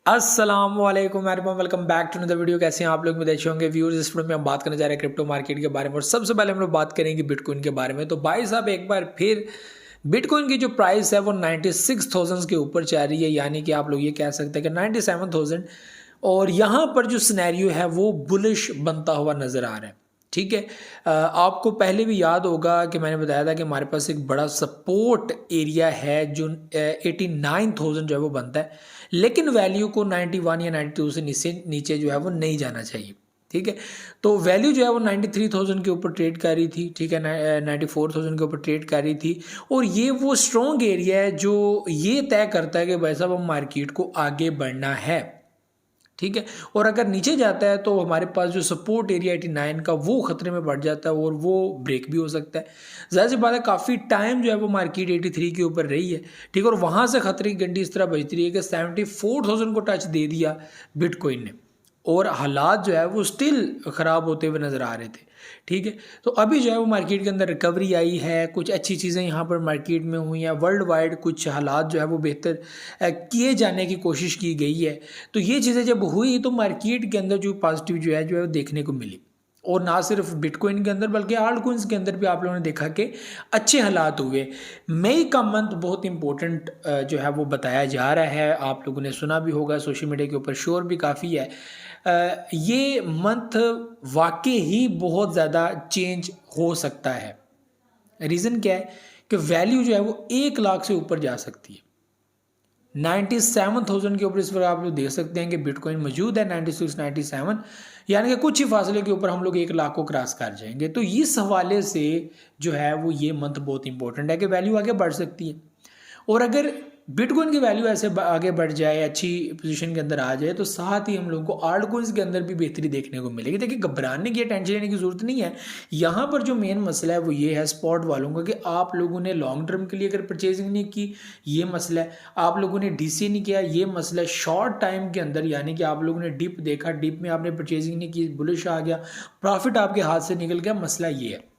अस्सलाम वालेकुम welcome back to another video. कैसे हैं आप लोग? में अच्छे होंगे व्यूअर्स। इस वीडियो में हम बात करने जा रहे हैं क्रिप्टो मार्केट के बारे में और सबसे पहले हम लोग बात करेंगे बिटकॉइन के बारे में। तो भाई साहब एक बार फिर बिटकॉइन की जो प्राइस है वो 96,000 के ऊपर जा रही है, यानी कि आप लोग ये कह सकते हैं कि 97,000। और यहाँ पर जो सिनेरियो है वो बुलिश बनता हुआ नज़र आ रहा है। ठीक है, आपको पहले भी याद होगा कि मैंने बताया था कि हमारे पास एक बड़ा सपोर्ट एरिया है जो 89,000 जो है वो बनता है, लेकिन वैल्यू को 91 या 92 से नीचे जो है वो नहीं जाना चाहिए। ठीक है, तो वैल्यू जो है वो 93,000 के ऊपर ट्रेड कर रही थी। ठीक है, 94,000 के ऊपर ट्रेड कर रही थी। और ये वो स्ट्रॉन्ग एरिया है जो ये तय करता है कि भाई साहब हम मार्केट को आगे बढ़ना है। ठीक है, और अगर नीचे जाता है तो हमारे पास जो सपोर्ट एरिया 89 का वो खतरे में बढ़ जाता है और वो ब्रेक भी हो सकता है। ज़ाहिर सी बात है काफ़ी टाइम जो है वो मार्केट 83 के ऊपर रही है। ठीक है, और वहाँ से खतरे की घंटी इस तरह बजती रही है कि 74,000 को टच दे दिया बिटकॉइन ने, और हालात जो है वो स्टिल ख़राब होते हुए नज़र आ रहे थे। ठीक है, तो अभी जो है वो मार्केट के अंदर रिकवरी आई है, कुछ अच्छी चीज़ें यहाँ पर मार्केट में हुई हैं, वर्ल्ड वाइड कुछ हालात जो है वो बेहतर किए जाने की कोशिश की गई है। तो ये चीज़ें जब हुई तो मार्केट के अंदर जो पॉजिटिव जो है वो देखने को मिली। और ना सिर्फ बिटकॉइन के अंदर बल्कि आल्ट कॉइन्स के अंदर भी आप लोगों ने देखा कि अच्छे हालात हुए। मई का मंथ बहुत इंपॉर्टेंट जो है वो बताया जा रहा है, आप लोगों ने सुना भी होगा, सोशल मीडिया के ऊपर शोर भी काफ़ी है। ये मंथ वाकई ही बहुत ज़्यादा चेंज हो सकता है। रीज़न क्या है कि वैल्यू जो है वो 1 लाख से ऊपर जा सकती है। 97,000 के ऊपर इस पर आप लोग देख सकते हैं कि बिटकॉइन मौजूद है 96, 97, यानी कि कुछ ही फासले के ऊपर हम लोग 1 लाख को क्रॉस कर जाएंगे। तो इस हवाले से जो है वो ये मंथ बहुत इंपॉर्टेंट है कि वैल्यू आगे बढ़ सकती है। और अगर बिटकॉइन की वैल्यू ऐसे आगे बढ़ जाए, अच्छी पोजीशन के अंदर आ जाए, तो साथ ही हम लोगों को आल्ट कॉइन्स के अंदर भी बेहतरी देखने को मिलेगी। देखिए, घबराने की, टेंशन लेने की जरूरत नहीं है। यहाँ पर जो मेन मसला है वो ये है स्पॉट वालों का कि आप लोगों ने लॉन्ग टर्म के लिए अगर परचेजिंग नहीं की, ये मसला है। आप लोगों ने डीसी नहीं किया, ये मसला है। शॉर्ट टाइम के अंदर यानी कि आप लोगों ने डिप देखा, डिप में आपने परचेजिंग नहीं की, बुलिश आ गया, प्रॉफिट आपके हाथ से निकल गया, मसला ये है।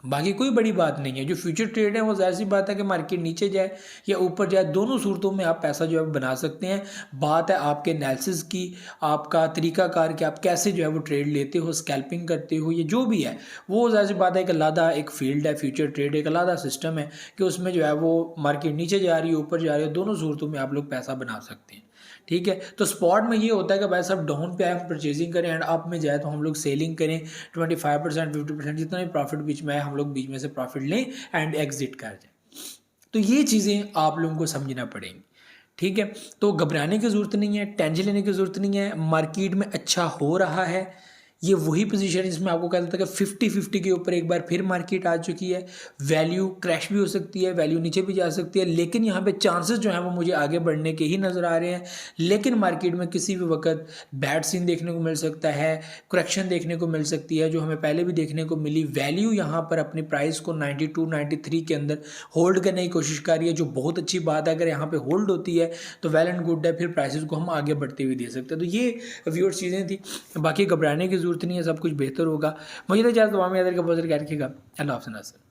बाकी कोई बड़ी बात नहीं है। जो फ्यूचर ट्रेड है वो जाहिर सी बात है कि मार्केट नीचे जाए या ऊपर जाए, दोनों सूरतों में आप पैसा जो है बना सकते हैं। बात है आपके एनालिसिस की, आपका तरीकाकार कि आप कैसे जो है वो ट्रेड लेते हो, स्कैल्पिंग करते हो, ये जो भी है वो जाहिर सी बात है कि अलग एक फील्ड है। फ्यूचर ट्रेड एक अलग सिस्टम है कि उसमें जो है वो मार्केट नीचे जा रही है, ऊपर जा रही है, दोनों सूरतों में आप लोग पैसा बना सकते हैं। ठीक है, तो स्पॉट में ये होता है कि भाई साहब डाउन पे हम परचेजिंग करें एंड अप में जाए तो हम लोग सेलिंग करें। 25%, 50% जितना भी प्रॉफिट बीच में आए हम लोग बीच में से प्रॉफिट लें एंड एग्जिट कर जाए। तो ये चीज़ें आप लोगों को समझना पड़ेंगी। ठीक है, तो घबराने की ज़रूरत नहीं है, टेंशन लेने की ज़रूरत नहीं है। मार्केट में अच्छा हो रहा है। ये वही पोजीशन है जिसमें आपको कहता था कि 50-50 के ऊपर एक बार फिर मार्केट आ चुकी है। वैल्यू क्रैश भी हो सकती है, वैल्यू नीचे भी जा सकती है, लेकिन यहाँ पे चांसेस जो हैं वो मुझे आगे बढ़ने के ही नज़र आ रहे हैं। लेकिन मार्केट में किसी भी वक्त बैड सीन देखने को मिल सकता है, करेक्शन देखने को मिल सकती है, जो हमें पहले भी देखने को मिली। वैल्यू यहाँ पर अपनी प्राइस को 92, 93 के अंदर होल्ड करने की कोशिश कर रही है, जो बहुत अच्छी बात है। अगर यहाँ पे होल्ड होती है तो वेल एंड गुड है, फिर प्राइसेस को हम आगे बढ़ते हुए दे सकते हैं। तो ये व्यूअर्स चीज़ें थी, बाकी घबराने की जरूरत नहीं है, सब कुछ बेहतर होगा। मुझे तो इजाज़त, दुआ में याद रखिएगा। अल्लाह हाफ़िज़।